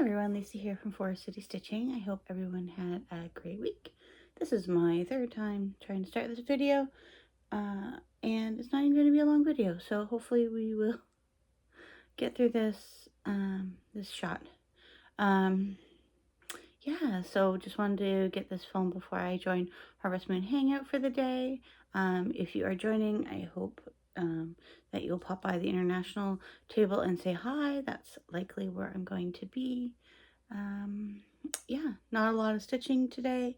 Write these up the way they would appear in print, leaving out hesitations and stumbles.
everyone, Lisa here from Forest City Stitching. I hope everyone had a great week. This is my third time trying to start this video, and it's not even going to be a long video, so hopefully we will get through this shot. Yeah, so just wanted to get this filmed before I join Harvest Moon Hangout for the day. If you are joining, I hope that you'll pop by the international table and say hi. That's likely where I'm going to be. Yeah, not a lot of stitching today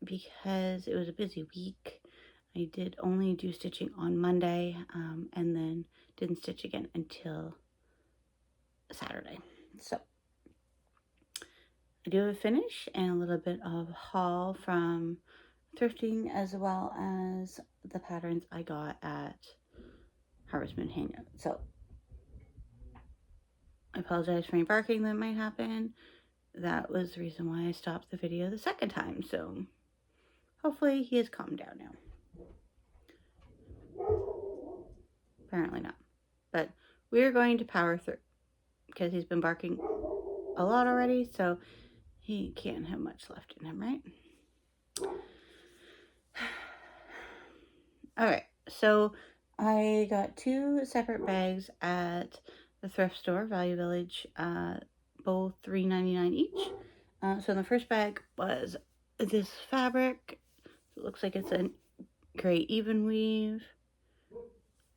because it was a busy week. I did only do stitching on Monday and then didn't stitch again until Saturday. So I do have a finish and a little bit of haul from thrifting as well as the patterns I got at Harvest Moon Hangout. So I apologize for any barking that might happen. That was the reason why I stopped the video the second time. So hopefully he has calmed down now. Apparently not. But we're going to power through because he's been barking a lot already. So he can't have much left in him, right? Alright, so I got 2 separate bags at the thrift store, Value Village, both $3.99 each. So the first bag was this fabric. It looks like it's a gray even weave.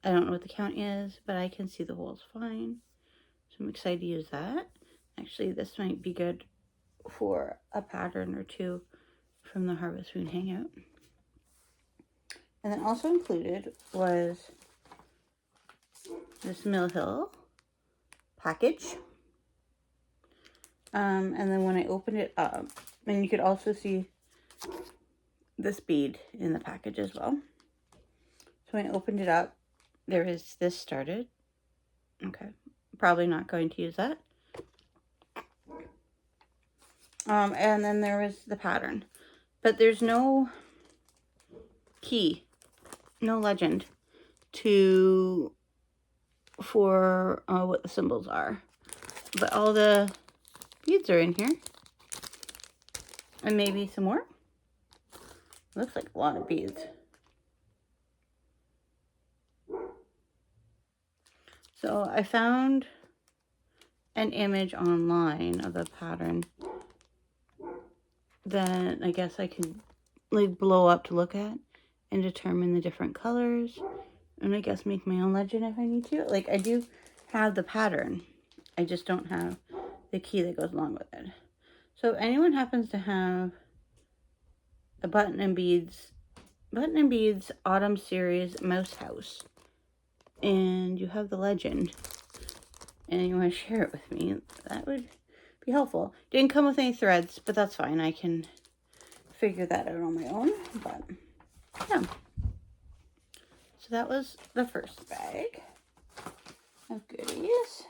I don't know what the count is, but I can see the holes fine. So I'm excited to use that. Actually, this might be good for a pattern or two from the Harvest Moon Hangout. And then also included was this Mill Hill package. And then when I opened it up, and you could also see this bead in the package as well. So when I opened it up, there is this started. Okay, probably not going to use that. And then there was the pattern. But there's no key, no legend for what the symbols are. But all the beads are in here. And maybe some more. Looks like a lot of beads. So I found an image online of a pattern that I guess I could like blow up to look at and determine the different colors. And I guess make my own legend if I need to. Like, I do have the pattern. I just don't have the key that goes along with it. So if anyone happens to have a Button and Beads Autumn Series Mouse House, and you have the legend, and you want to share it with me, that would be helpful. Didn't come with any threads, but that's fine. I can figure that out on my own. But yeah. So that was the first bag of goodies.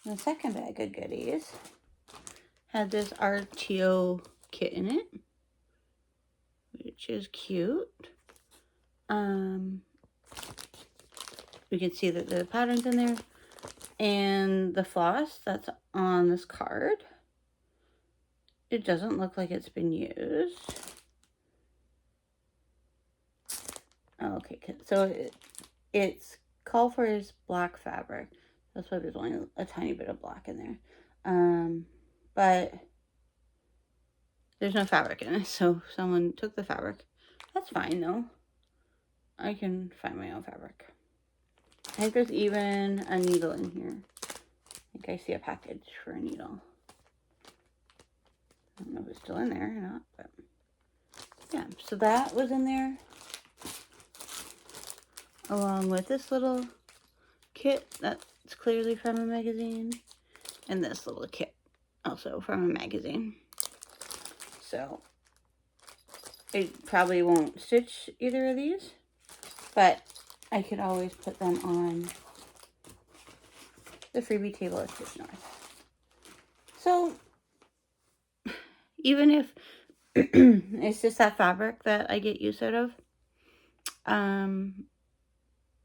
The second bag of goodies had this RTO kit in it, which is cute. We can see that the pattern's in there, and the floss that's on this card. It doesn't look like it's been used. Okay, so it's called for is black fabric. That's why there's only a tiny bit of black in there. But there's no fabric in it, so someone took the fabric. That's fine though. I can find my own fabric. I think there's even a needle in here. I think I see a package for a needle. I don't know if it's still in there or not, but yeah, so that was in there. Along with this little kit that's clearly from a magazine. And this little kit also from a magazine. So I probably won't stitch either of these, but I could always put them on the freebie table at Stitch North. So even if it's just that fabric that I get use out of,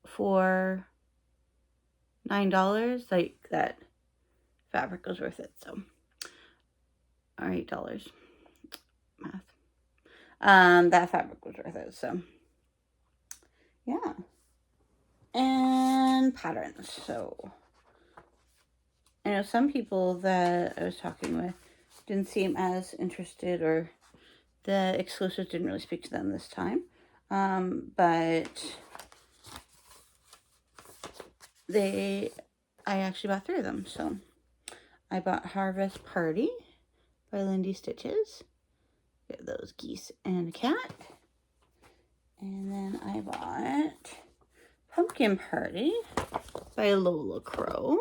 for $9, like that fabric was worth it. So, or $8 math. That fabric was worth it. So, yeah. And patterns. So, I know some people that I was talking with didn't seem as interested, or the exclusives didn't really speak to them this time. But I actually bought 3 of them. So I bought Harvest Party by Lindy Stitches. Get those geese and a cat. And then I bought Pumpkin Party by Lola Crow.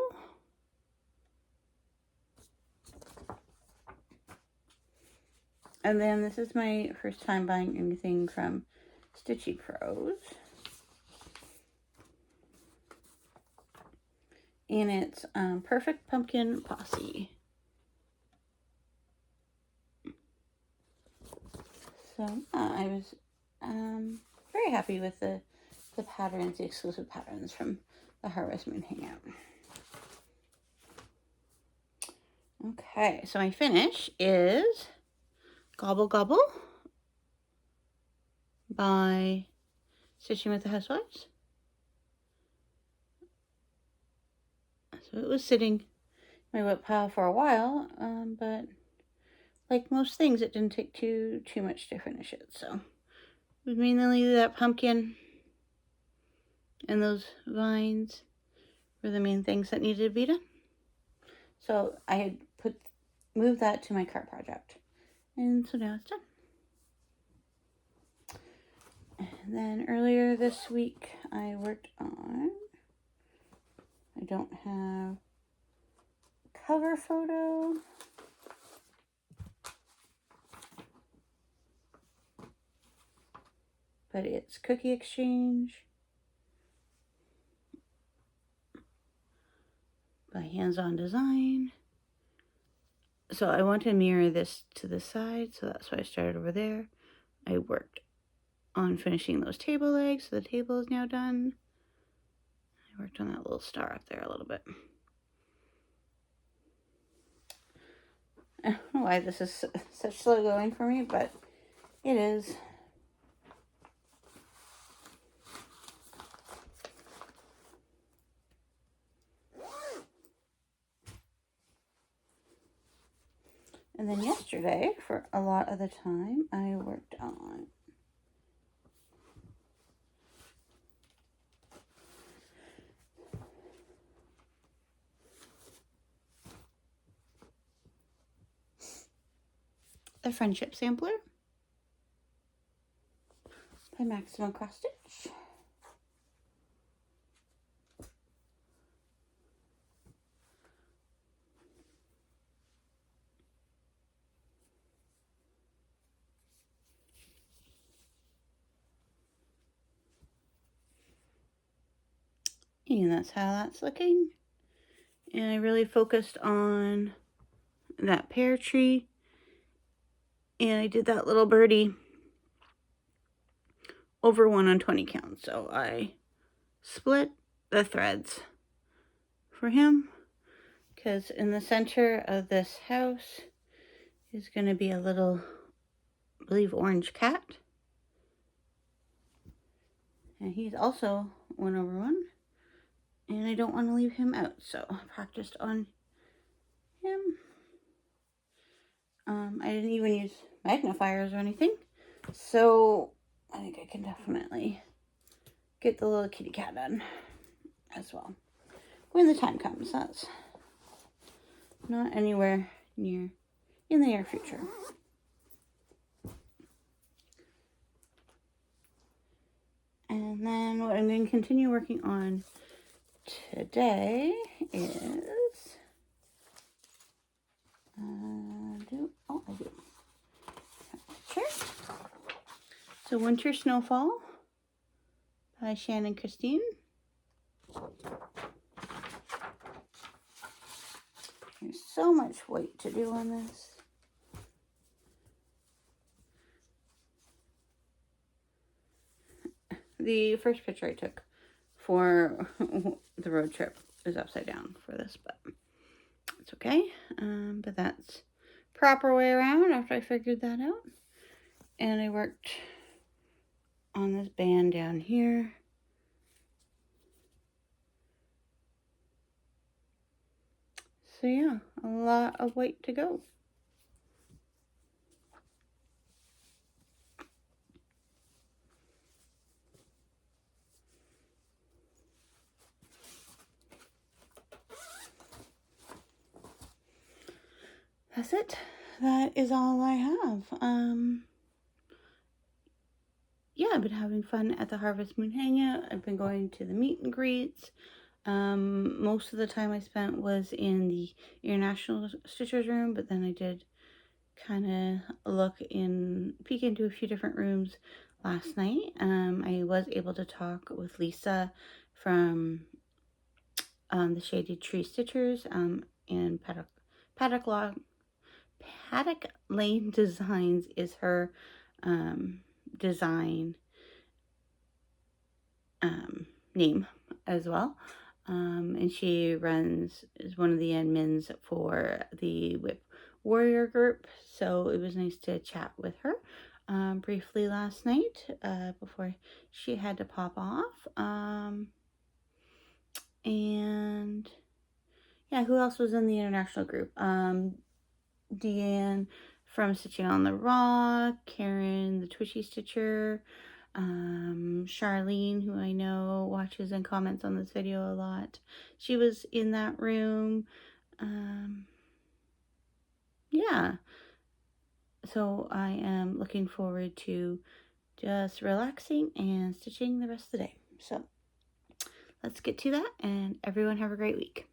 And then this is my first time buying anything from Stitchy Pros. And it's Perfect Pumpkin Posse. So I was very happy with the patterns, the exclusive patterns from the Harvest Moon Hangout. Okay, so my finish is Gobble Gobble by Stitching with the Housewives. So it was sitting in my whip pile for a while, but like most things, it didn't take too much to finish it. So it was mainly that pumpkin and those vines were the main things that needed to be done. So I had moved that to my cart project, and so now it's done. And then earlier this week, I worked on, I don't have cover photo. But it's Cookie Exchange by Hands On Design. So I want to mirror this to the side, so that's why I started over there. I worked on finishing those table legs, so the table is now done. I worked on that little star up there a little bit. I don't know why this is such slow going for me, but it is. And then yesterday, for a lot of the time, I worked on the Friendship Sampler by Maximum Cross Stitch. And that's how that's looking. And I really focused on that pear tree. And I did that little birdie over 1 on 20 count. So I split the threads for him, because in the center of this house is going to be a little, I believe, orange cat. And he's also 1 over 1. And I don't want to leave him out, so I practiced on him. I didn't even use magnifiers or anything, so I think I can definitely get the little kitty cat done as well when the time comes. That's not anywhere near in the near future. And then what I'm going to continue working on today is I do. Picture. So Winter Snowfall by Shannon Christine. There's so much white to do on this. The first picture I took for the road trip is upside down for this, but That's okay. But that's proper way around after I figured that out. And I worked on this band down here. So yeah, a lot of white to go. That's it. That is all I have. Yeah, I've been having fun at the Harvest Moon Hangout. I've been going to the meet and greets. Most of the time I spent was in the International Stitchers room, but then I did kind of peek into a few different rooms last night. I was able to talk with Lisa from the Shaded Tree Stitchers and Paddock Lane Designs is her design name as well. And she is one of the admins for the Whip Warrior group. So it was nice to chat with her briefly last night before she had to pop off. And yeah, who else was in the international group? Deanne from Stitching on the Rock, Karen the Twitchy Stitcher, Charlene, who I know watches and comments on this video a lot. She was in that room. Yeah. So I am looking forward to just relaxing and stitching the rest of the day. So let's get to that, and everyone have a great week.